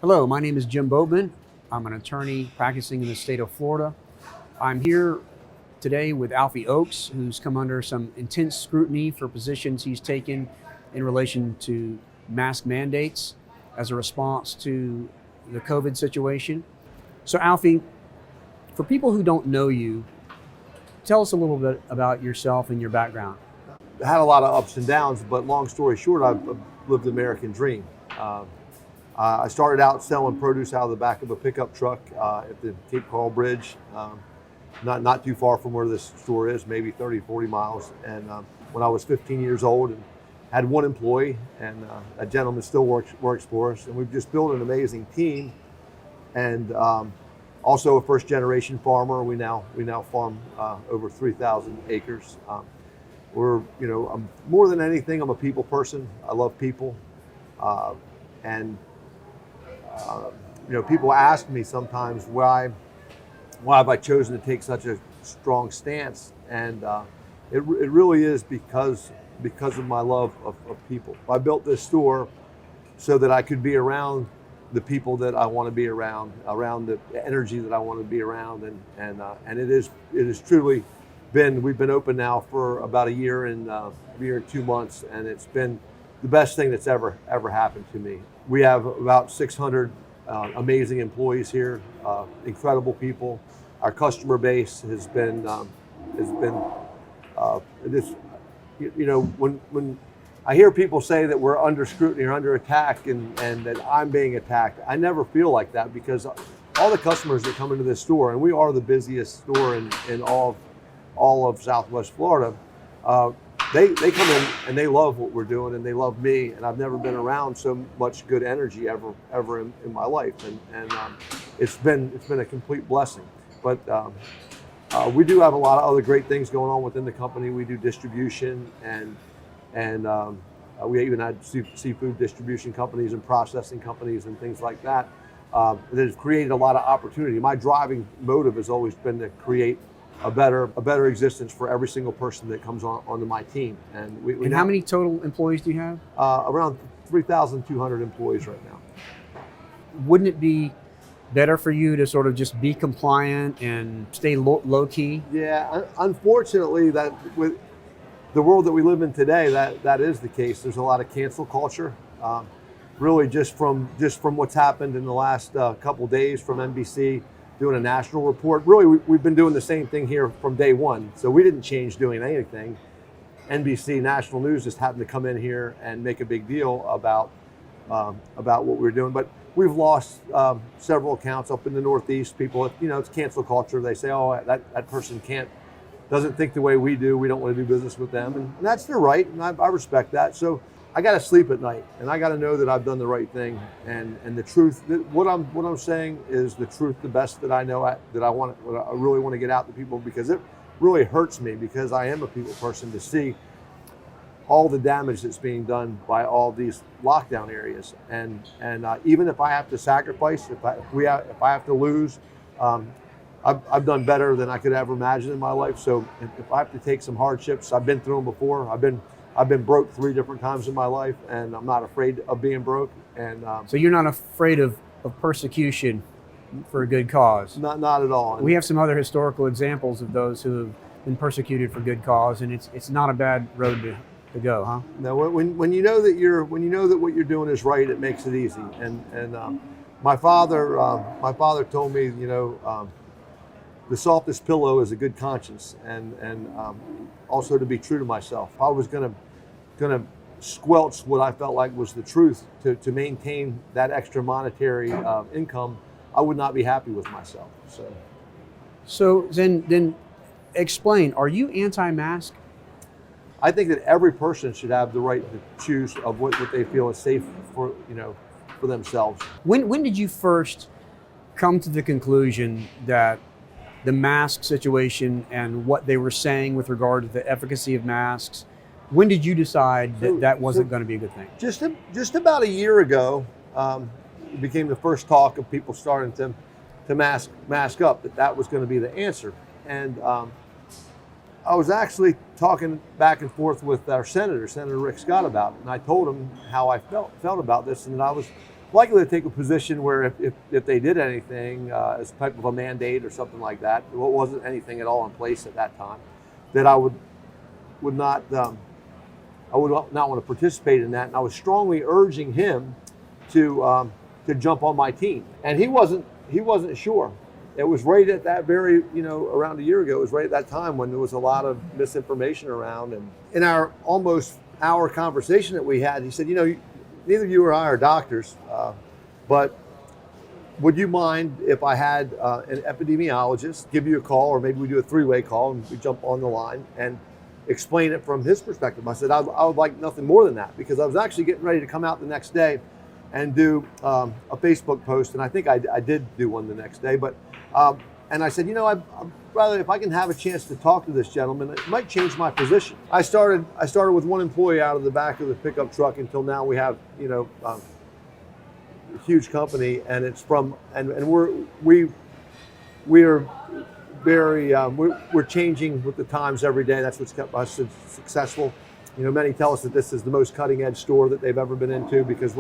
Hello, my name is Jim Boatman. I'm an attorney practicing in the state of Florida. I'm here today with Alfie Oakes, who's come under some intense scrutiny for positions he's taken in relation to mask mandates as a response to the COVID situation. So, Alfie, for people who don't know you, tell us a little bit about yourself and your background. I had a lot of ups and downs, but long story short, I've lived the American dream. I started out selling produce out of the back of a pickup truck at the Cape Coral Bridge, not too far from where this store is, maybe 30, 40 miles. And when I was 15 years old and had one employee, and a gentleman still works for us, and we've just built an amazing team. And also a first generation farmer. We now farm over 3,000 acres. I'm more than anything, I'm a people person. I love people. And people ask me sometimes why have I chosen to take such a strong stance, and it really is because of my love of people. I built this store so that I could be around the people that I want to be around the energy that I want to be around, and it is truly been. We've been open now for about a year and 2 months, and it's been the best thing that's ever happened to me. We have about 600 amazing employees here, incredible people. Our customer base has been when I hear people say that we're under scrutiny or under attack and that I'm being attacked, I never feel like that, because all the customers that come into this store, and we are the busiest store in all of Southwest Florida, they come in and they love what we're doing, and they love me, and I've never been around so much good energy ever in my life, and it's been a complete blessing. But we do have a lot of other great things going on within the company. We do distribution, and we even had seafood distribution companies and processing companies and things like that. That has created a lot of opportunity. My driving motive has always been to create a better existence for every single person that comes onto my team. And how many total employees do you have? Around 3,200 employees right now. Wouldn't it be better for you to sort of just be compliant and stay low key? Yeah, unfortunately, that with the world that we live in today, that is the case. There's a lot of cancel culture. Really, just from what's happened in the last couple days from NBC doing a national report. Really, we've been doing the same thing here from day one. So we didn't change doing anything. NBC National News just happened to come in here and make a big deal about what we were doing. But we've lost several accounts up in the Northeast. People, it's cancel culture. They say, oh, that person doesn't think the way we do. We don't want to do business with them. And that's their right, and I respect that. So I got to sleep at night, and I got to know that I've done the right thing, and the truth. What I'm saying is the truth, the best that I know, what I really want to get out to people, because it really hurts me, because I am a people person, to see all the damage that's being done by all these lockdown areas, and even if I have to sacrifice, if I have to lose, I've done better than I could ever imagine in my life. So if I have to take some hardships, I've been through them before. I've been broke 3 different times in my life, and I'm not afraid of being broke. And so you're not afraid of persecution for a good cause? Not at all. We have some other historical examples of those who have been persecuted for good cause, and it's not a bad road to go, huh? No, when you know that what you're doing is right, it makes it easy. And my father told me, the softest pillow is a good conscience, and also to be true to myself. If I was gonna squelch what I felt like was the truth to maintain that extra monetary income, I would not be happy with myself. So then explain, are you anti-mask? I think that every person should have the right to choose of what they feel is safe for themselves. When did you first come to the conclusion that the mask situation and what they were saying with regard to the efficacy of masks, when did you decide that wasn't going to be a good thing? Just about a year ago, it became the first talk of people starting to mask up, that was going to be the answer. And I was actually talking back and forth with our Senator Rick Scott, about it, and I told him how I felt about this, and that likely to take a position where if they did anything as type of a mandate or something like that, it wasn't anything at all in place at that time, that I would not I would not want to participate in that. And I was strongly urging him to jump on my team, and he wasn't sure. It was right at that very, around a year ago, it was right at that time when there was a lot of misinformation around. And in our almost hour conversation that we had, he said, neither you or I are doctors, but would you mind if I had an epidemiologist give you a call, or maybe we do a three-way call and we jump on the line and explain it from his perspective? I said, I would like nothing more than that, because I was actually getting ready to come out the next day and do a Facebook post, and I think I did do one the next day. But and I said, I'd rather, if I can have a chance to talk to this gentleman, it might change my position. I started with one employee out of the back of the pickup truck until now we have a huge company, and it's from and we're very we're changing with the times every day. That's what's kept us successful. Many tell us that this is the most cutting edge store that they've ever been into, because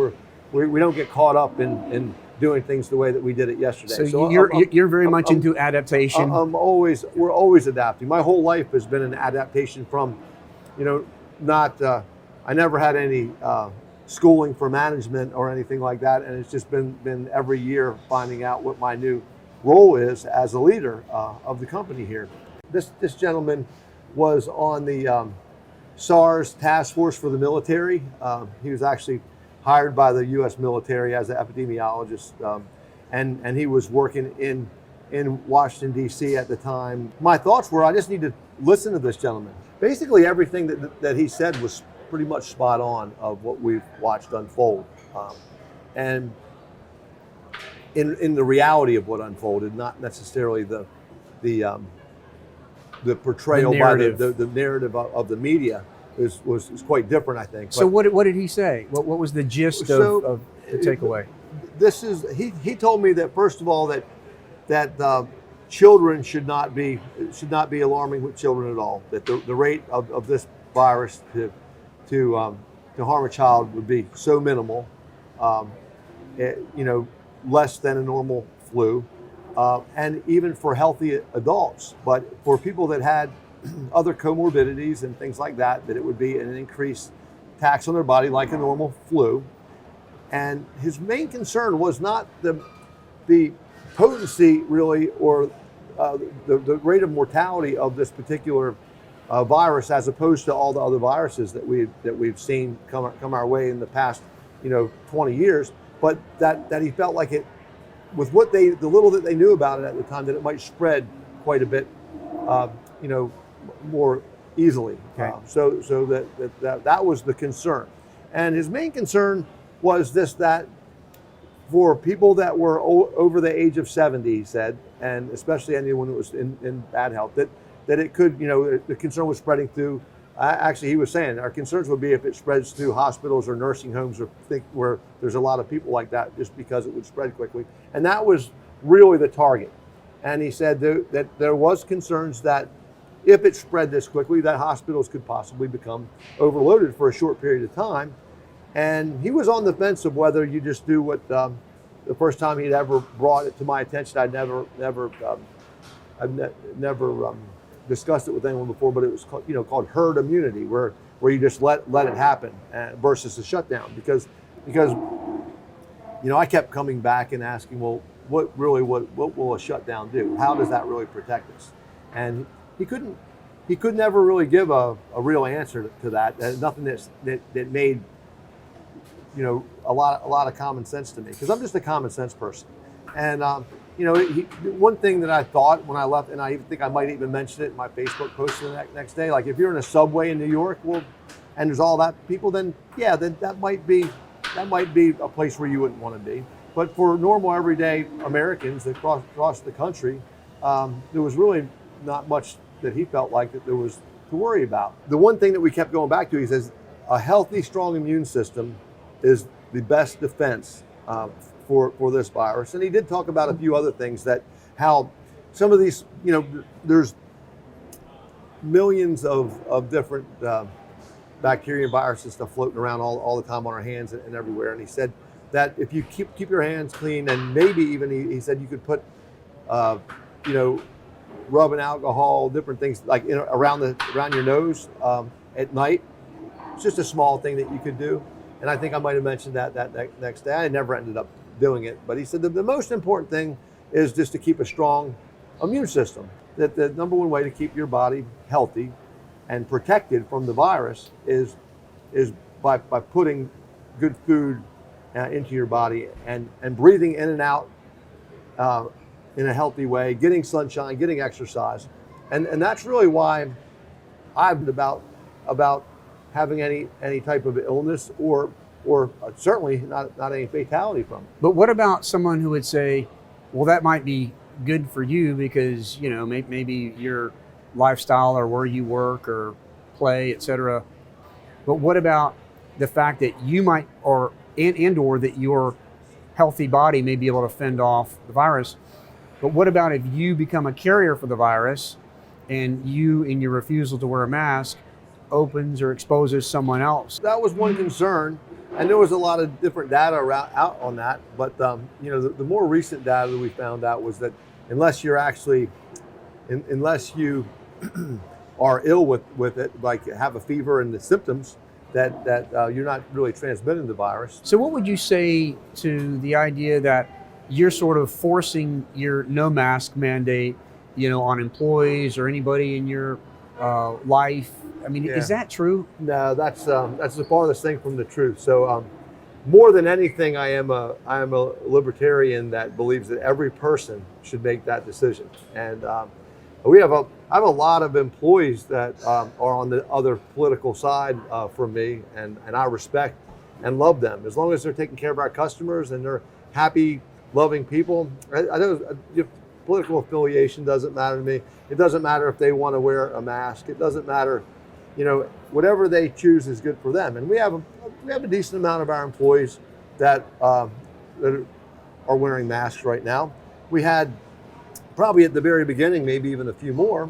we don't get caught up in doing things the way that we did it yesterday. So you're very much into adaptation. We're always adapting. My whole life has been an adaptation from, I never had any schooling for management or anything like that, and it's just been every year finding out what my new role is as a leader of the company here. This gentleman was on the SARS task force for the military. He was actually hired by the U.S. military as an epidemiologist, and he was working in Washington, D.C. at the time. My thoughts were, I just need to listen to this gentleman. Basically, everything that he said was pretty much spot on of what we've watched unfold, and in the reality of what unfolded, not necessarily the portrayal by the narrative of the media. Was quite different, I think. So what did he say? What was the gist of the takeaway? He told me that, first of all, that children should not be alarming with children at all. That the rate of this virus to harm a child would be so minimal, less than a normal flu, and even for healthy adults. But for people that had other comorbidities and things like that it would be an increased tax on their body like a normal flu. And his main concern was not the potency really, or the rate of mortality of this particular virus, as opposed to all the other viruses that we've seen come our way in the past 20 years, but that he felt like it, with the little that they knew about it at the time, that it might spread quite a bit more easily. Okay. So that was the concern. And his main concern was that for people that were over the age of 70, he said, and especially anyone who was in bad health, that it could, the concern was spreading through, actually he was saying our concerns would be if it spreads through hospitals or nursing homes, or where there's a lot of people like that, just because it would spread quickly. And that was really the target. And he said that there was concerns that if it spread this quickly, that hospitals could possibly become overloaded for a short period of time. And he was on the fence of whether you just do what the first time he'd ever brought it to my attention. I've never discussed it with anyone before, but it was called herd immunity, where you just let it happen versus the shutdown. Because I kept coming back and asking, well, what will a shutdown do? How does that really protect us? And he could never really give a real answer to that. Nothing that made a lot of common sense to me, because I'm just a common sense person. And one thing that I thought when I left, and I even think I might even mention it in my Facebook post the next day, like if you're in a subway in New York, well, and there's all that people, then that might be a place where you wouldn't want to be. But for normal everyday Americans across the country, there was really not much that he felt like that there was to worry about. The one thing that we kept going back to, he says, a healthy, strong immune system is the best defense for this virus. And he did talk about a few other things, that how some of these, there's millions of different bacteria and viruses stuff floating around all the time on our hands and everywhere. And he said that if you keep your hands clean, and maybe even he said you could put, you know, rubbing alcohol, different things like around your nose at night. It's just a small thing that you could do. And I think I might have mentioned that next day. I never ended up doing it, but he said the most important thing is just to keep a strong immune system. That the number one way to keep your body healthy and protected from the virus is by putting good food into your body and breathing in and out in a healthy way, getting sunshine, getting exercise. And that's really why I've been about having any type of illness or certainly not any fatality from it. But what about someone who would say, well, that might be good for you because, you know, maybe your lifestyle or where you work or play, etc. But what about the fact that you might or that your healthy body may be able to fend off the virus? But what about if you become a carrier for the virus and you, in your refusal to wear a mask, opens or exposes someone else? That was one concern, and there was a lot of different data out on that. But you know, the more recent data that we found out was that unless you are ill with it, like have a fever and the symptoms, that you're not really transmitting the virus. So what would you say to the idea that you're sort of forcing your no mask mandate, you know, on employees or anybody in your life? I mean, is that true? No, that's the farthest thing from the truth. So more than anything, I am a libertarian that believes that every person should make that decision. And I have a lot of employees that are on the other political side from me, and I respect and love them as long as they're taking care of our customers and they're happy, loving people. I don't, political affiliation doesn't matter to me. It doesn't matter if they want to wear a mask. It doesn't matter, you know, whatever they choose is good for them. And we have a decent amount of our employees that are wearing masks right now. We had probably at the very beginning, maybe even a few more,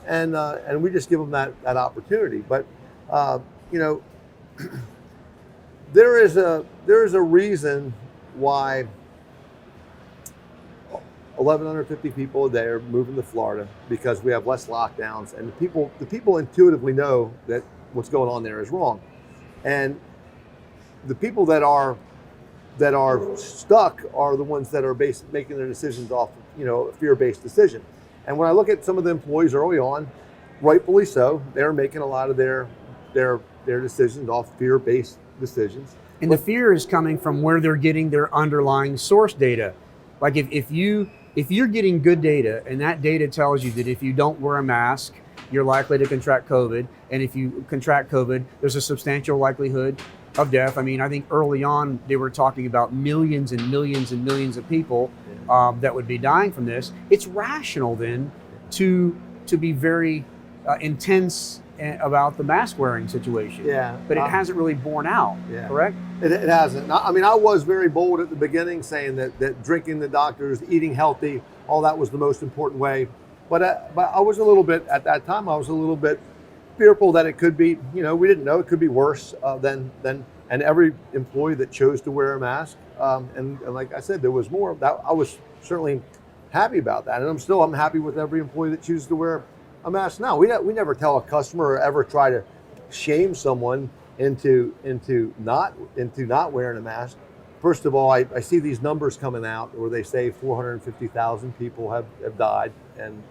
and we just give them that opportunity. But you know, there is a reason why 1,150 people a day are moving to Florida, because we have less lockdowns, and the people intuitively know that what's going on there is wrong, and the people that are stuck are the ones that are making their decisions off, you know, a fear-based decision. And when I look at some of the employees early on, rightfully so, they're making a lot of their decisions off fear-based decisions. And the fear is coming from where they're getting their underlying source data. Like if you're getting good data, and that data tells you that if you don't wear a mask, you're likely to contract COVID, and if you contract COVID, there's a substantial likelihood of death. I mean, I think early on they were talking about millions and millions and millions of people that would be dying from this. It's rational then to be very intense about the mask wearing situation. Yeah, but it hasn't really borne out. Yeah. Correct? It hasn't. I mean, I was very bold at the beginning, saying that drinking the doctors, eating healthy, all that was the most important way. But I was a little bit, at that time, I was a little bit fearful that it could be, you know, we didn't know, it could be worse than every employee that chose to wear a mask. And like I said, there was more. That I was certainly happy about that. And I'm happy with every employee that chooses to wear a mask now. We never tell a customer or ever try to shame someone into not wearing a mask. First of all, I see these numbers coming out where they say 450,000 people have died, and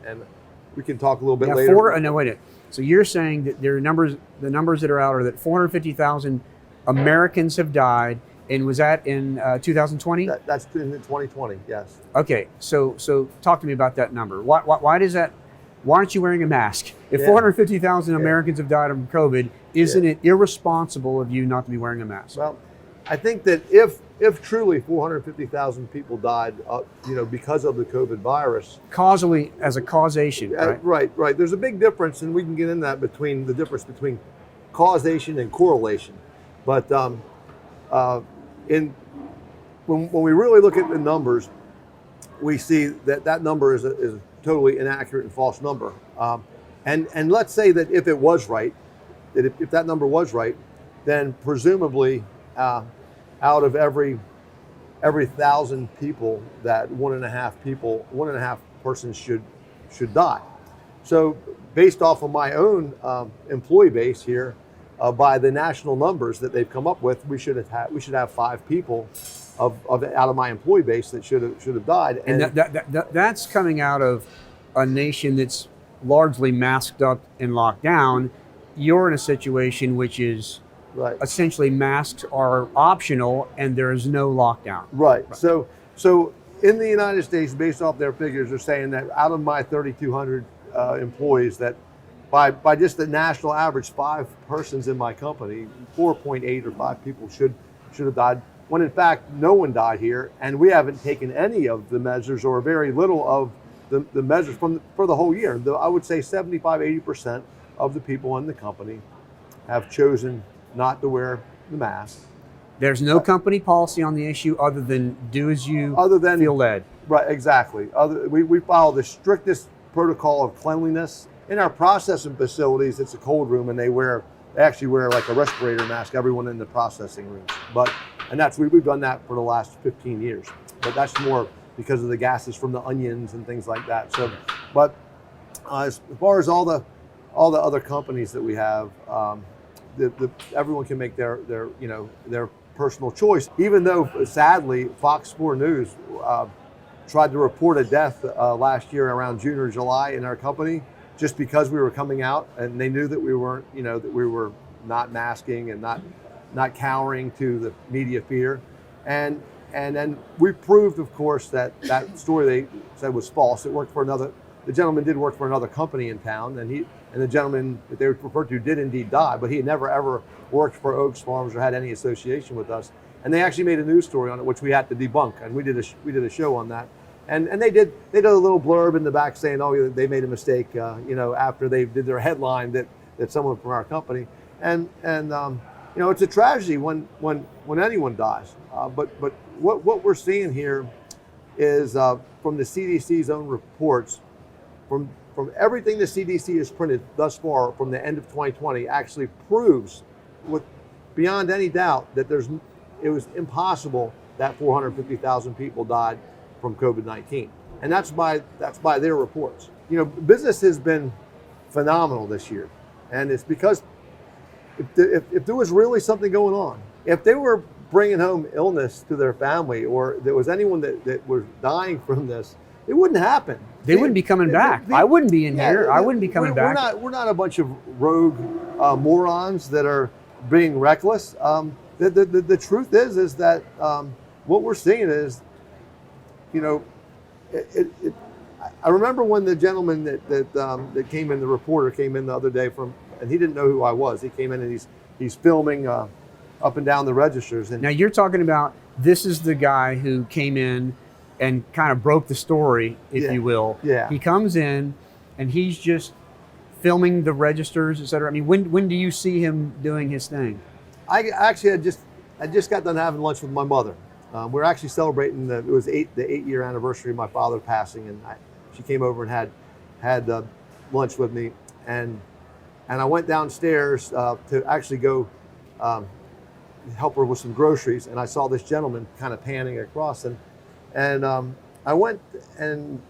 we can talk a little bit later. No, wait a minute. So you're saying that the numbers that are out are that 450,000 Americans have died, and was that in 2020? That's in 2020, yes. Okay, so talk to me about that number. Why does that? Why aren't you wearing a mask? If 450,000 Americans have died from COVID, isn't it irresponsible of you not to be wearing a mask? Well, I think that if truly 450,000 people died, you know, because of the COVID virus, causally, as a causation, right? Right. There's a big difference, and we can get in that between the difference between causation and correlation. But when we really look at the numbers, we see that number is a totally inaccurate and false number. And let's say that if it was right, that if that number was right, then presumably out of every every 1,000 people that 1.5 persons should die. So based off of my own employee base here, by the national numbers that they've come up with, we should have 5 people of out of my employee base that should have died. And that's coming out of a nation that's largely masked up and locked down. You're in a situation which is right. Essentially masks are optional and there is no lockdown. Right. So in the United States, based off their figures, they're saying that out of my 3,200 employees, that by just the national average, 5 persons in my company, 4.8 or 5 people should have died, when in fact no one died here, and we haven't taken any of the measures or very little of the measures for the whole year. I would say 75-80% of the people in the company have chosen not to wear the mask. There's no company policy on the issue other than do as you feel led. Right, exactly. We follow the strictest protocol of cleanliness. In our processing facilities, it's a cold room, and they actually wear like a respirator mask, everyone in the processing rooms. We've done that for the last 15 years. But that's more because of the gases from the onions and things like that. So, but as far as all the other companies that we have, everyone can make their personal choice. Even though, sadly, Fox 4 News tried to report a death last year around June or July in our company, just because we were coming out and they knew that we weren't, that we were not masking and not cowering to the media fear. And then we proved, of course, that story they said was false. The gentleman did work for another company in town, and the gentleman that they referred to did indeed die, but he had never ever worked for Oaks Farms or had any association with us. And they actually made a news story on it, which we had to debunk, and we did a show on that. And they did a little blurb in the back saying, oh, they made a mistake, after they did their headline that someone from our company. And it's a tragedy when anyone dies. But what we're seeing here is from the CDC's own reports, from everything the CDC has printed thus far from the end of 2020, actually proves beyond any doubt that it was impossible that 450,000 people died from COVID-19. And that's by their reports. Business has been phenomenal this year. And it's because if there was really something going on, if they were bringing home illness to their family, or there was anyone that was dying from this, it wouldn't happen. They wouldn't be coming back. I wouldn't be in here. I wouldn't be coming back. We're not a bunch of rogue morons that are being reckless. The truth is that what we're seeing is, I remember when the gentleman that came in, the reporter came in the other day and he didn't know who I was. He came in and he's filming up and down the registers. And now you're talking about, this is the guy who came in and kind of broke the story, if you will. Yeah. He comes in and he's just filming the registers, et cetera. I mean, when do you see him doing his thing? I just got done having lunch with my mother. We're actually celebrating the 8-year anniversary of my father passing, and she came over and had lunch with me, and I went downstairs to actually go help her with some groceries, and I saw this gentleman kind of panning across, and I went and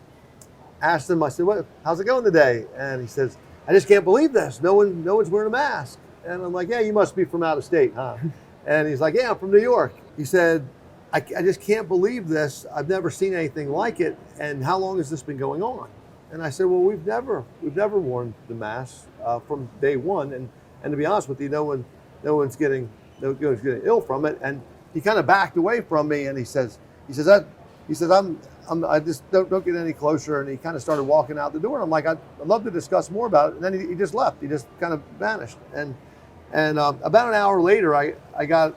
asked him. I said, how's it going today? And he says, I just can't believe this. No one's wearing a mask. And I'm like, yeah, you must be from out of state, huh? And he's like, yeah, I'm from New York. He said, I just can't believe this. I've never seen anything like it. And how long has this been going on? And I said, well, we've never worn the mask from day one. And to be honest with you, no one's getting ill from it. And he kind of backed away from me, and he says, I just don't get any closer. And he kind of started walking out the door. And I'm like, I'd love to discuss more about it. And then he just left. He just kind of vanished. And about an hour later, I got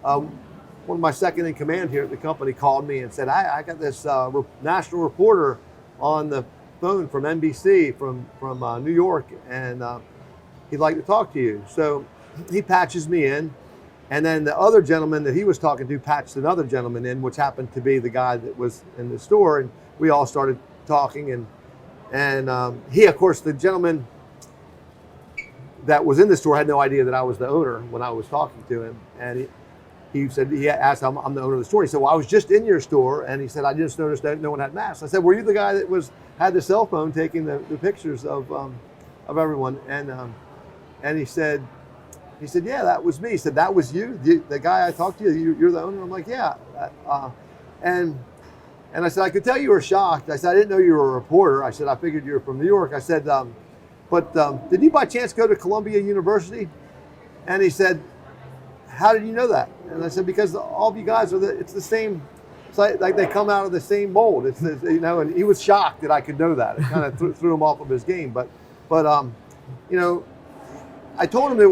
one of my second in command here at the company called me and said, I got this national reporter on the phone from NBC from New York, and he'd like to talk to you. So he patches me in, and then the other gentleman that he was talking to patched another gentleman in, which happened to be the guy that was in the store, and we all started talking, and he, of course, the gentleman that was in the store had no idea that I was the owner when I was talking to him, and he said, he asked, I'm the owner of the store. He said, well, I was just in your store, and he said, I just noticed that no one had masks. I said, were you the guy that had the cell phone taking the pictures of everyone? And he said, yeah, that was me. He said, that was you, the guy I talked to. You're the owner. I'm like, yeah. And I said, I could tell you were shocked. I said, I didn't know you were a reporter. I said, I figured you were from New York. I said, but did you by chance go to Columbia University? And he said, how did you know that? And I said, because all of you guys it's the same. It's like they come out of the same mold. It's and he was shocked that I could know that. It kind of threw him off of his game. But I told him it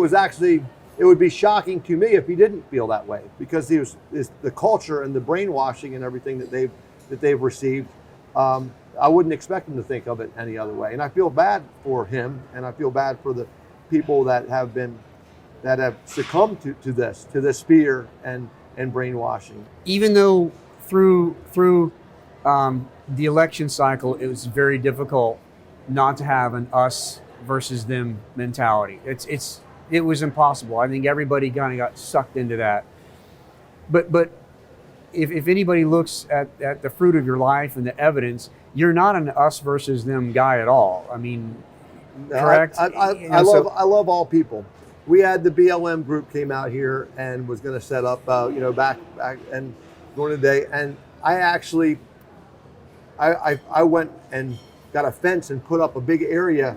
would be shocking to me if he didn't feel that way, because the culture and the brainwashing and everything that they've received. I wouldn't expect him to think of it any other way. And I feel bad for him, and I feel bad for the people that have succumbed to this fear and brainwashing. Even though through the election cycle, it was very difficult not to have an us versus them mentality. It was impossible. I think everybody kind of got sucked into that. But if anybody looks at the fruit of your life and the evidence, you're not an us versus them guy at all. I mean, correct? I love all people. We had the BLM group came out here and was going to set up, back and during the day. And I actually, I went and got a fence and put up a big area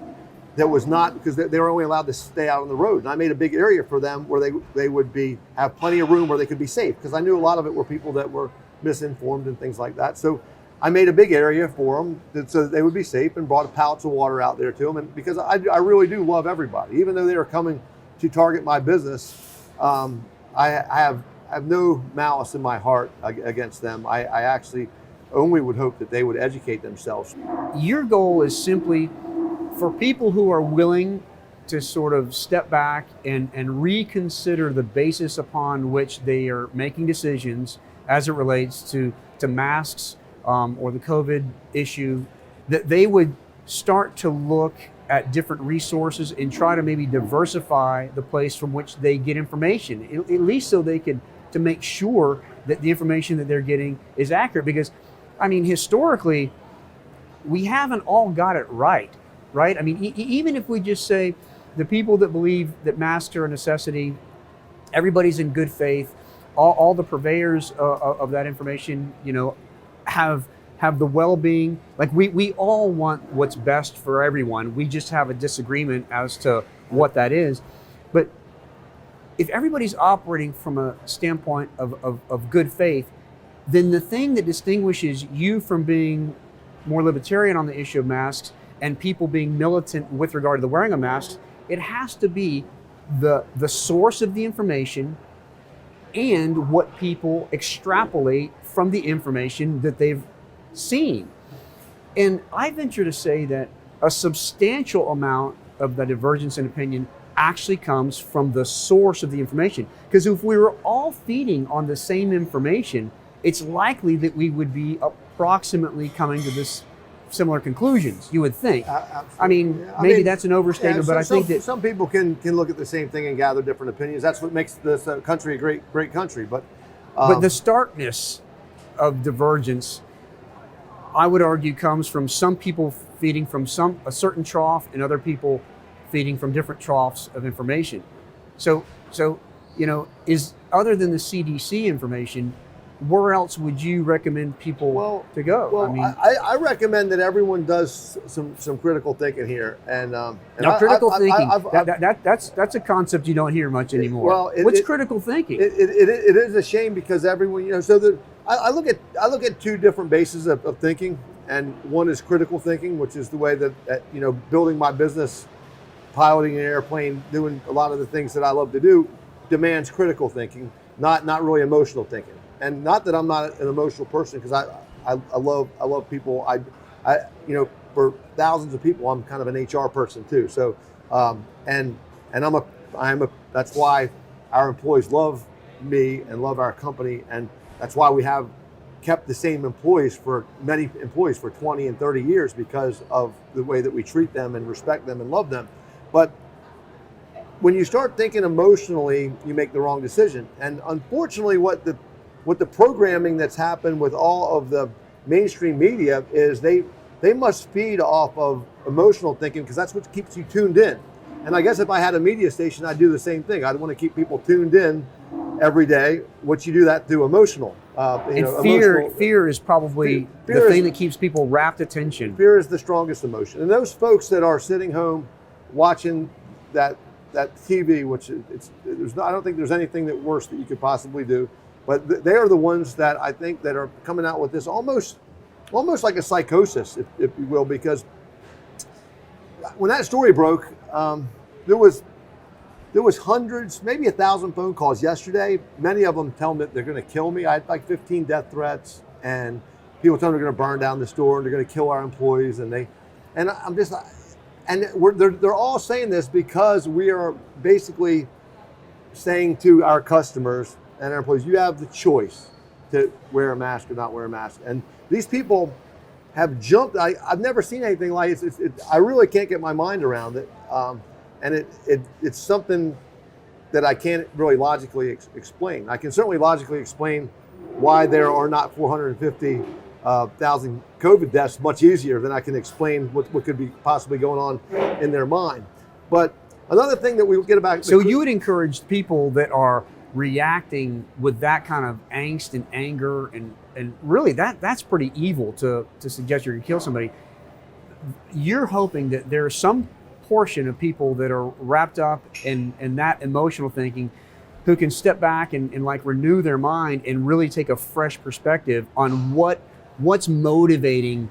that was not, because they were only allowed to stay out on the road. And I made a big area for them where they would have plenty of room where they could be safe, because I knew a lot of it were people that were misinformed and things like that. So I made a big area for them so that they would be safe, and brought pallets of water out there to them. And because I really do love everybody, even though they were coming to target my business, I have no malice in my heart against them. I actually only would hope that they would educate themselves. Your goal is simply for people who are willing to sort of step back and reconsider the basis upon which they are making decisions as it relates to masks or the COVID issue, that they would start to look at different resources and try to maybe diversify the place from which they get information, at least so they could, to make sure that the information that they're getting is accurate. Because, I mean, historically, we haven't all got it right? I mean, even if we just say the people that believe that masks are a necessity, everybody's in good faith, all the purveyors of that information, have the well-being. Like we all want what's best for everyone. We just have a disagreement as to what that is. But if everybody's operating from a standpoint of good faith, then the thing that distinguishes you from being more libertarian on the issue of masks and people being militant with regard to the wearing of masks, it has to be the source of the information and what people extrapolate from the information that they've seen. And I venture to say that a substantial amount of the divergence in opinion actually comes from the source of the information. Because if we were all feeding on the same information, it's likely that we would be approximately coming to this similar conclusions, you would think. I mean, maybe that's an overstatement, but I think that some people can look at the same thing and gather different opinions. That's what makes this country a great country. But the starkness of divergence, I would argue, comes from some people feeding from a certain trough and other people feeding from different troughs of information. So is, other than the CDC information, where else would you recommend people to go? Well, I recommend that everyone does some critical thinking here. And now, critical thinking, that's a concept you don't hear much anymore. What's critical thinking? It is a shame, because everyone, I look at two different bases of thinking, and one is critical thinking, which is the way that building my business, piloting an airplane, doing a lot of the things that I love to do, demands critical thinking, not really emotional thinking. And not that I'm not an emotional person, because I love people. I for thousands of people, I'm kind of an HR person too. So and that's why our employees love me and love our company, and that's why we have kept the same many employees for 20 and 30 years, because of the way that we treat them and respect them and love them. But when you start thinking emotionally, you make the wrong decision. And unfortunately, what the programming that's happened with all of the mainstream media is they must feed off of emotional thinking, because that's what keeps you tuned in. And I guess if I had a media station, I'd do the same thing. I'd want to keep people tuned in every day. What you do that through emotional. Fear is probably the thing that keeps people rapt attention. Fear is the strongest emotion. And those folks that are sitting home watching that TV, which I don't think there's anything that worse that you could possibly do, but they are the ones that I think that are coming out with this almost like a psychosis, if you will, because when that story broke, there was hundreds, maybe 1,000 phone calls yesterday. Many of them tell me that they're going to kill me. I had like 15 death threats, and people tell me they're going to burn down the store and they're going to kill our employees. And I'm just, and they're all saying this because we are basically saying to our customers and our employees, you have the choice to wear a mask or not wear a mask. And these people have jumped. I've never seen anything like it. I really can't get my mind around it. And it's something that I can't really logically explain. I can certainly logically explain why there are not 450,000 COVID deaths much easier than I can explain what could be possibly going on in their mind. But another thing that we get about... So you would encourage people that are reacting with that kind of angst and anger, and really that's pretty evil to suggest you're going to kill somebody. You're hoping that there's some portion of people that are wrapped up in that emotional thinking who can step back and like renew their mind and really take a fresh perspective on what's motivating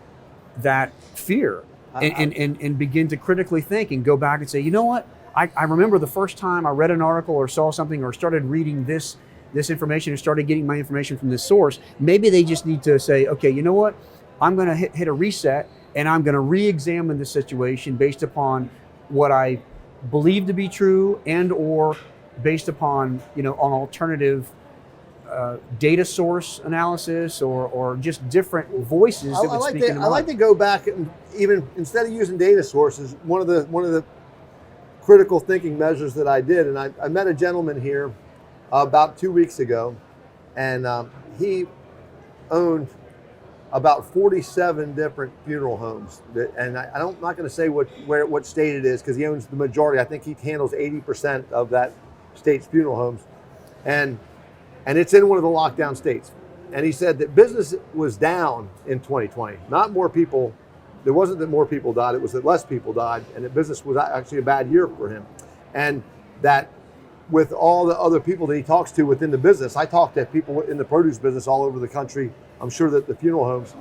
that fear, and begin to critically think and go back and say, you know what, I remember the first time I read an article or saw something or started reading this information and started getting my information from this source. Maybe they just need to say, okay, you know what, I'm going to hit a reset, and I'm going to re-examine the situation based upon what I believe to be true, and or based upon an alternative data source analysis, or just different voices that would speak into my I like to go back and even instead of using data sources, one of the critical thinking measures that I did, and I met a gentleman here about 2 weeks ago, and he owned about 47 different funeral homes, and I'm not going to say what state it is, because he owns the majority. I think he handles 80% of that state's funeral homes, and it's in one of the lockdown states. And he said that business was down in 2020. Not more people. There wasn't that more people died. It was that less people died, and that business was actually a bad year for him. And that with all the other people that he talks to within the business, I talk to people in the produce business all over the country. I'm sure that the funeral homes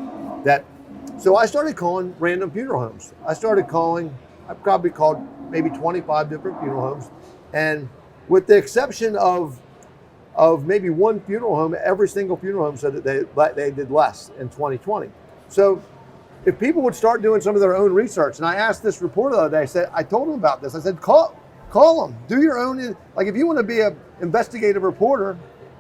so I started calling random funeral homes. I probably called maybe 25 different funeral homes. And with the exception of maybe one funeral home, every single funeral home said that they did less in 2020. So if people would start doing some of their own research, and I asked this reporter the other day, I told him about this. I said, call them, do your own, like if you want to be an investigative reporter,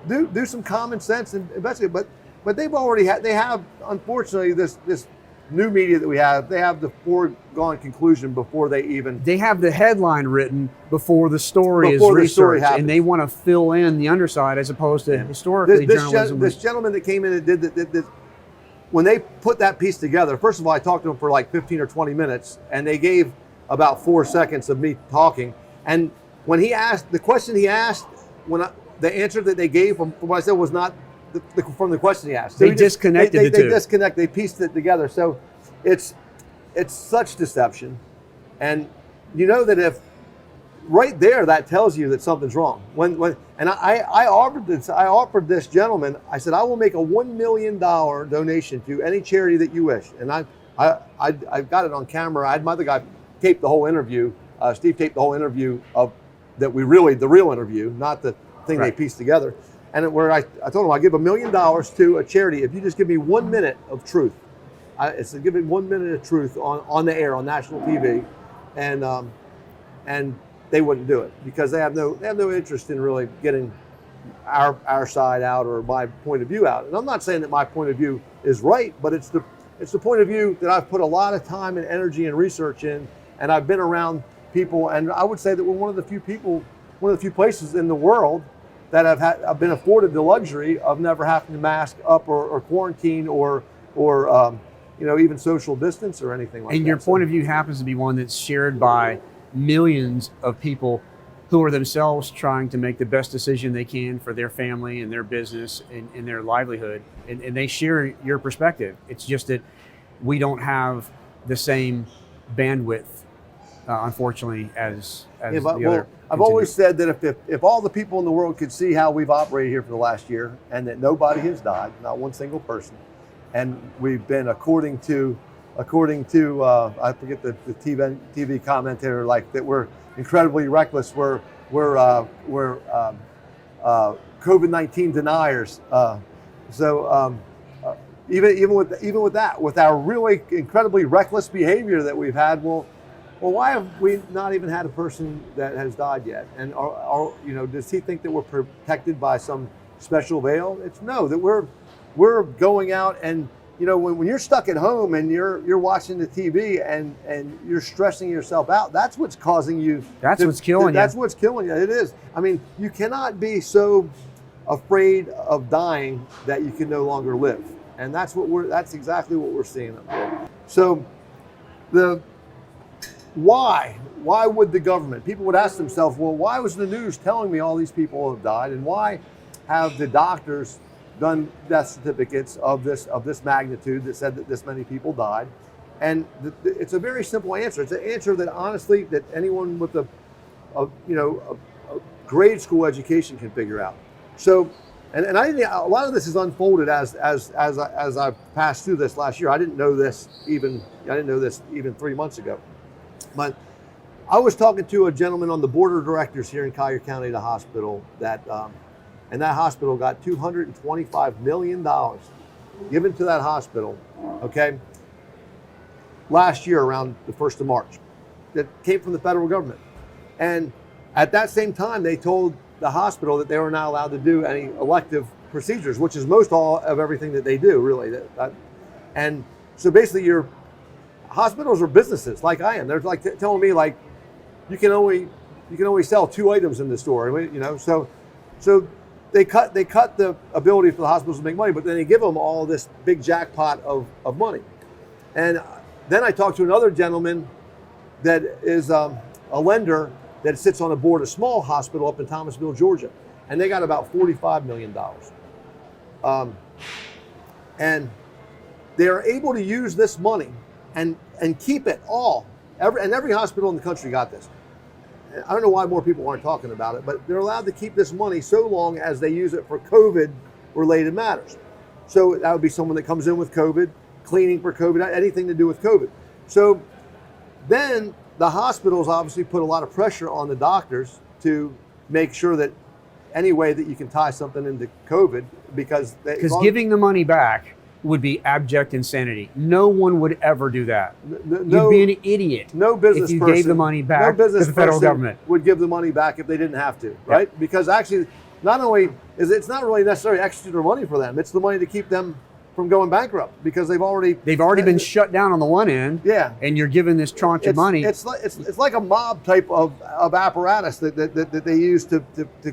do some common sense and investigate. But they have, unfortunately, this new media that we have, they have the foregone conclusion before they have the headline written before the story is researched, and they want to fill in the underside as opposed to historically journalism. This gentleman that came in and did that, when they put that piece together, first of all, I talked to him for like 15 or 20 minutes, and they gave about 4 seconds of me talking. And when he asked, the question he asked, the answer that they gave from what I said was not from the question he asked. So they disconnected the two. They pieced it together. So it's such deception. And you know that if right there, that tells you that something's wrong. And I offered this gentleman, I said, I will make a $1 million donation to any charity that you wish. And I got it on camera. I had my other guy tape the whole interview. Steve taped the whole interview the real interview, not the thing they pieced together. And where I told him I'll give $1 million to a charity if you just give me 1 minute of truth. I said, give me 1 minute of truth on the air, on national TV. And they wouldn't do it because they have no interest in really getting our side out or my point of view out. And I'm not saying that my point of view is right, but it's the point of view that I've put a lot of time and energy and research in, and I've been around people, and I would say that we're one of the few places in the world that have been afforded the luxury of never having to mask up or quarantine or even social distance or anything like that. And your point of view happens to be one that's shared by millions of people who are themselves trying to make the best decision they can for their family and their business and their livelihood. And they share your perspective. It's just that we don't have the same bandwidth, unfortunately, as the other. I've always said that if all the people in the world could see how we've operated here for the last year, and that nobody has died, not one single person, and we've been according to I forget the TV commentator, like that we're incredibly reckless, we're COVID-19 deniers. Even with that, with our really incredibly reckless behavior that we've had, well, why have we not even had a person that has died yet? And does he think that we're protected by some special veil? It's no, that we're going out and when you're stuck at home and you're watching the TV and you're stressing yourself out, that's what's causing you. What's killing you. That's what's killing you. It is. I mean, you cannot be so afraid of dying that you can no longer live. And that's exactly what we're seeing up there. So why would the government, people would ask themselves, well, why was the news telling me all these people have died, and why have the doctors done death certificates of this magnitude that said that this many people died? And it's a very simple answer. It's an answer that honestly that anyone with a grade school education can figure out. So and a lot of this is unfolded as I passed through this last year. I didn't know this even 3 months ago. But I was talking to a gentleman on the board of directors here in Collier County, the hospital, and that hospital got $225 million given to that hospital, okay, last year around the 1st of March. That came from the federal government. And at that same time, they told the hospital that they were not allowed to do any elective procedures, which is most all of everything that they do, really. And so basically, your hospitals are businesses like I am. They're like telling me, like, you can only sell 2 items in the store, so they cut the ability for the hospitals to make money, but then they give them all this big jackpot of money. And then I talked to another gentleman that is a lender that sits on a board of a small hospital up in Thomasville, Georgia, and they got about $45 million. And they are able to use this money and keep it all. Every hospital in the country got this. I don't know why more people aren't talking about it, but they're allowed to keep this money so long as they use it for COVID-related matters. So that would be someone that comes in with COVID, cleaning for COVID, anything to do with COVID. So then the hospitals obviously put a lot of pressure on the doctors to make sure that any way that you can tie something into COVID, because giving the money back would be abject insanity. No one would ever do that. You'd be an idiot. No business if you person gave the money back to the federal government would give the money back if they didn't have to, right? Yep. Because actually, not only is it's not really necessarily extra money for them, it's the money to keep them from going bankrupt, because they've already been shut down on the one end. Yeah, and you're given this tranche of money. It's like a mob type of apparatus that they use to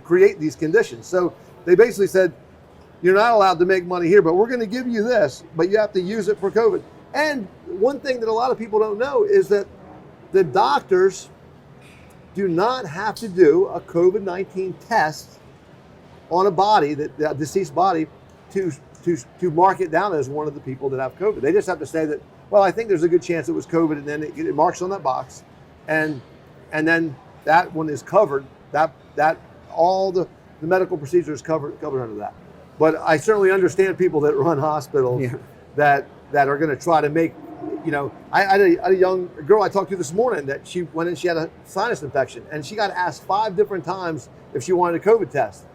create these conditions. So they basically said, you're not allowed to make money here, but we're going to give you this, but you have to use it for COVID. And one thing that a lot of people don't know is that the doctors do not have to do a COVID-19 test on a body, a deceased body, to mark it down as one of the people that have COVID. They just have to say that, well, I think there's a good chance it was COVID, and then it marks on that box, and then that one is covered. That all the medical procedure is covered under that. But I certainly understand people that run hospitals that are going to try to make, I had a young girl I talked to this morning that she went in, she had a sinus infection, and she got asked 5 different times if she wanted a COVID test.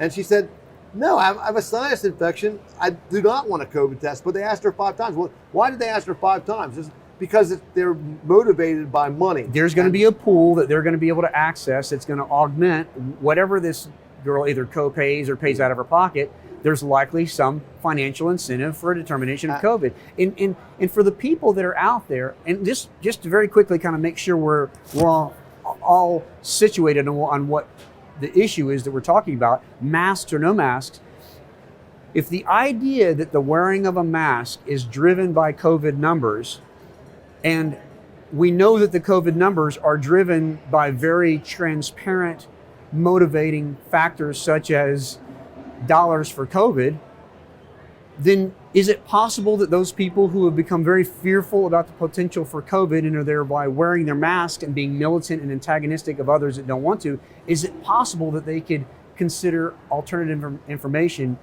And she said, no, I have a sinus infection. I do not want a COVID test. But they asked her 5 times. Well, why did they ask her 5 times? It's because they're motivated by money. There's going to be a pool that they're going to be able to access. It's going to augment whatever this girl either co-pays or pays out of her pocket. There's likely some financial incentive for a determination of COVID. And for the people that are out there, and just to very quickly kind of make sure we're all all situated on what the issue is that we're talking about, masks or no masks. If the idea that the wearing of a mask is driven by COVID numbers, and we know that the COVID numbers are driven by very transparent, motivating factors such as dollars for COVID, then is it possible that those people who have become very fearful about the potential for COVID and are thereby wearing their mask and being militant and antagonistic of others that don't want to, is it possible that they could consider alternative information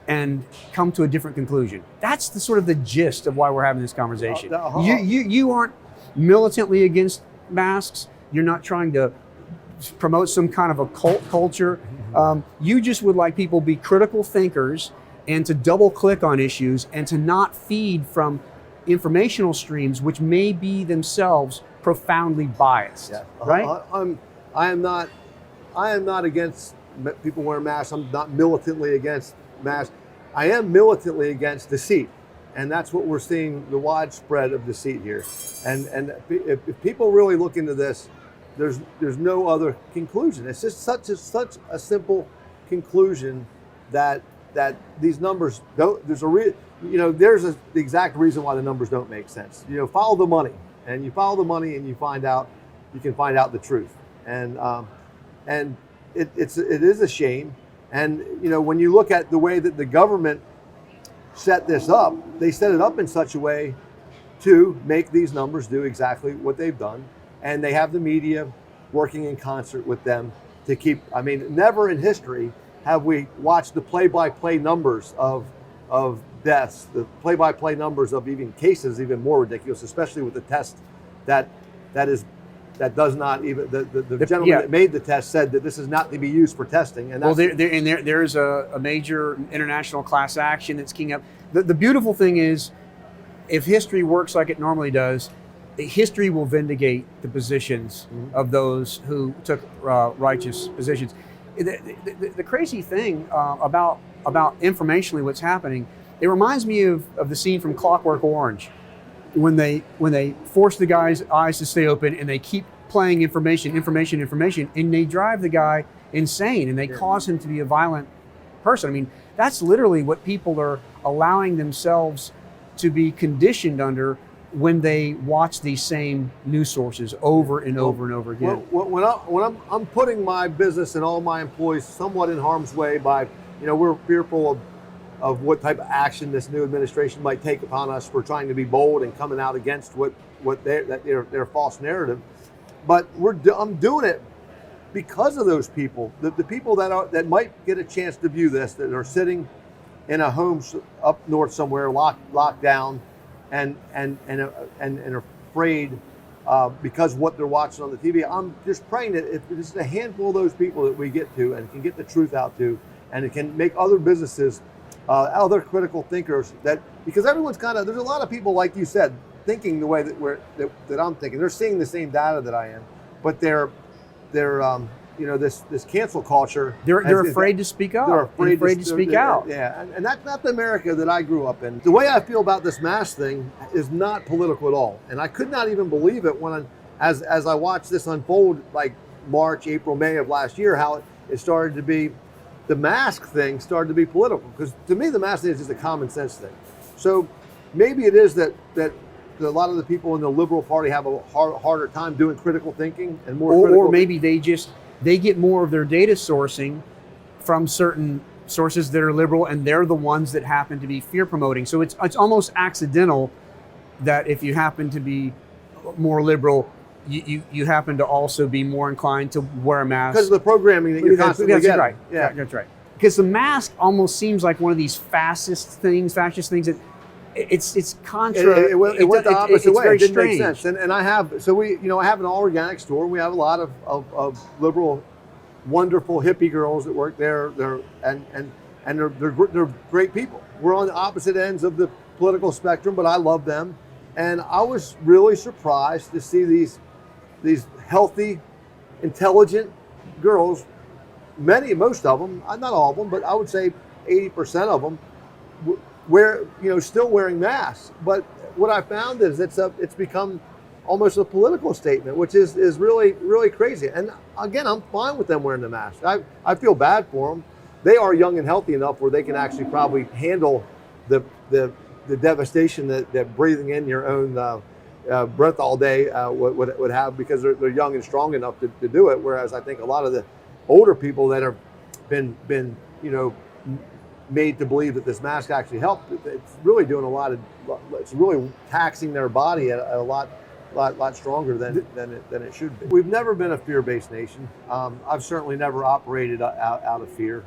and come to a different conclusion? That's the sort of the gist of why we're having this conversation. You aren't militantly against masks. You're not trying to promote some kind of a cult culture. You just would like people to be critical thinkers and to double click on issues and to not feed from informational streams which may be themselves profoundly biased. Yeah. Right? I am not against people wearing masks. I'm not militantly against masks. I am militantly against deceit. And that's what we're seeing, the widespread of deceit here. And if people really look into this, there's no other conclusion. It's just such a simple conclusion that these numbers don't. There's the exact reason why the numbers don't make sense. Follow the money, and you follow the money, and you can find out the truth. And it is a shame. And when you look at the way that the government set this up, they set it up in such a way to make these numbers do exactly what they've done. And they have the media working in concert with them to keep, never in history have we watched the play-by-play numbers of deaths, the play-by-play numbers of even cases even more ridiculous, especially with the test that does not even, the gentleman that made the test said that this is not to be used for testing. And there's a major international class action that's keying up. The beautiful thing is, if history works like it normally does, history will vindicate the positions of those who took righteous positions. The crazy thing about informationally what's happening, it reminds me of the scene from Clockwork Orange, when they force the guy's eyes to stay open and they keep playing information, and they drive the guy insane and they cause him to be a violent person. That's literally what people are allowing themselves to be conditioned under when they watch these same news sources over and over and over again. When I'm putting my business and all my employees somewhat in harm's way by, we're fearful of what type of action this new administration might take upon us for trying to be bold and coming out against their false narrative. But I'm doing it because of those people, the people that might get a chance to view this, that are sitting in a home up north somewhere, locked down, and are afraid because what they're watching on the TV. I'm just praying that if it's a handful of those people that we get to and can get the truth out to, and it can make other businesses, other critical thinkers, because everyone's there's a lot of people, like you said, thinking the way that I'm thinking. They're seeing the same data that I am, but they're this cancel culture. They're afraid to speak up. They're afraid to speak out. Yeah, and that's not the America that I grew up in. The way I feel about this mask thing is not political at all, and I could not even believe it as I watched this unfold, like March, April, May of last year, how it started to be. The mask thing started to be political, because to me the mask thing is just a common sense thing. So maybe it is that a lot of the people in the Liberal Party have a harder time doing critical thinking and more critical. Or maybe they get more of their data sourcing from certain sources that are liberal, and they're the ones that happen to be fear promoting. So it's almost accidental that if you happen to be more liberal, you happen to also be more inclined to wear a mask. Because of the programming that you're constantly getting. Right. Yeah, that's right. Because the mask almost seems like one of these fascist things that it's contra. It went the opposite way. Very it didn't strange. make sense. And I have I have an all organic store. We have a lot of liberal, wonderful hippie girls that work there. They're great people. We're on the opposite ends of the political spectrum, but I love them. And I was really surprised to see these healthy, intelligent girls, most of them, not all of them, but I would say 80% of them, still wearing masks. But what I found is it's become almost a political statement, which is really, really crazy. And again, I'm fine with them wearing the mask. I feel bad for them. They are young and healthy enough where they can actually probably handle the devastation that breathing in your own breath all day would have, because they're young and strong enough to do it. Whereas I think a lot of the older people that have been made to believe that this mask actually helped, it's really doing it's really taxing their body at a lot stronger than it should be. We've never been a fear-based nation. I've certainly never operated out of fear,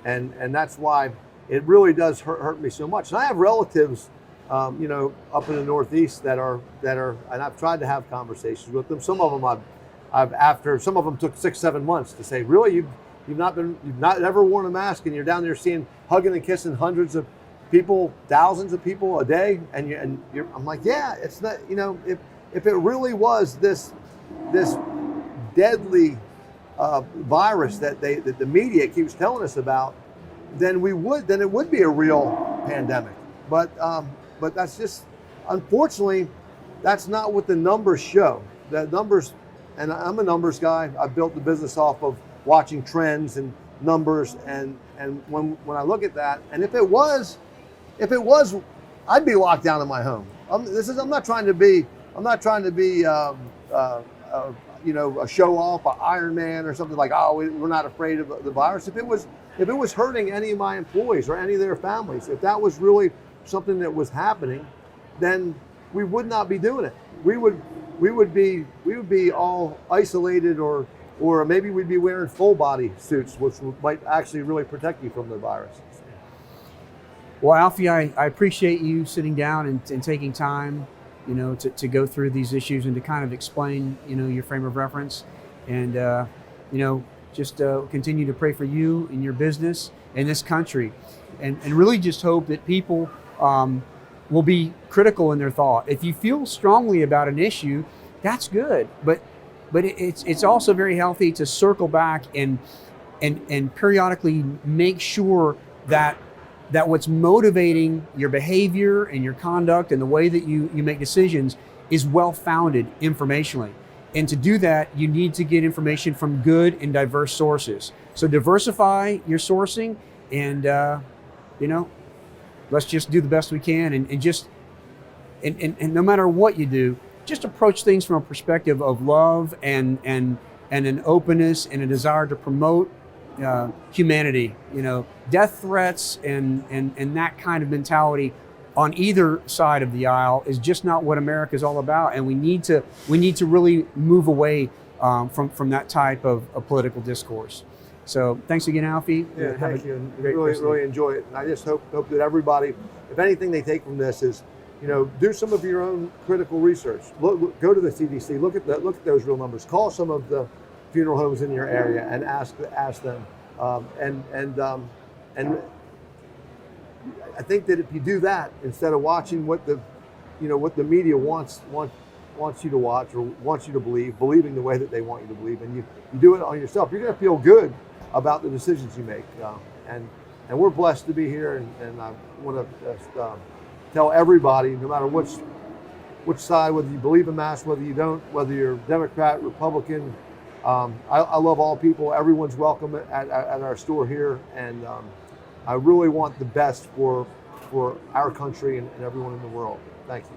and that's why it really does hurt me so much. And I have relatives, up in the Northeast that are, and I've tried to have conversations with them. Some of them some of them took 6-7 months to say, really, you've not ever worn a mask, and you're down there hugging and kissing hundreds of people, thousands of people a day, and you're, I'm like, yeah, it's not, if it really was this deadly virus that the media keeps telling us about, then it would be a real pandemic. But that's just, unfortunately, that's not what the numbers show. The numbers, and I'm a numbers guy. I built the business off of watching trends and numbers, and when I look at that, and if it was, I'd be locked down in my home. I'm not trying to be a show off, an Iron Man or something like, oh, we're not afraid of the virus. If it was hurting any of my employees or any of their families, if that was really something that was happening, then we would not be doing it. We would be all isolated, or maybe we'd be wearing full body suits, which might actually really protect you from the virus. Well, Alfie, I appreciate you sitting down and taking time, to go through these issues and to kind of explain, your frame of reference, and just continue to pray for you and your business and this country, and really just hope that people will be critical in their thought. If you feel strongly about an issue, that's good, but it's also very healthy to circle back and periodically make sure that what's motivating your behavior and your conduct and the way that you make decisions is well-founded informationally. And to do that, you need to get information from good and diverse sources. So diversify your sourcing, and let's just do the best we can, and no matter what you do, just approach things from a perspective of love and an openness and a desire to promote humanity. Death threats and that kind of mentality on either side of the aisle is just not what America is all about, and we need to really move away from that type of political discourse. So thanks again, Alfie. Yeah, thank you. And really enjoy it. And I just hope that everybody, if anything they take from this is, do some of your own critical research. Go to the CDC. Look at those real numbers. Call some of the funeral homes in your area and ask them. And I think that if you do that, instead of watching what the media wants you to watch or wants you to believing the way that they want you to believe, and you do it on yourself, you're going to feel good about the decisions you make. And we're blessed to be here, and I want to just tell everybody, no matter which side, whether you believe in masks, whether you don't, whether you're Democrat, Republican, I love all people. Everyone's welcome at our store here, and I really want the best for our country and everyone in the world. Thank you.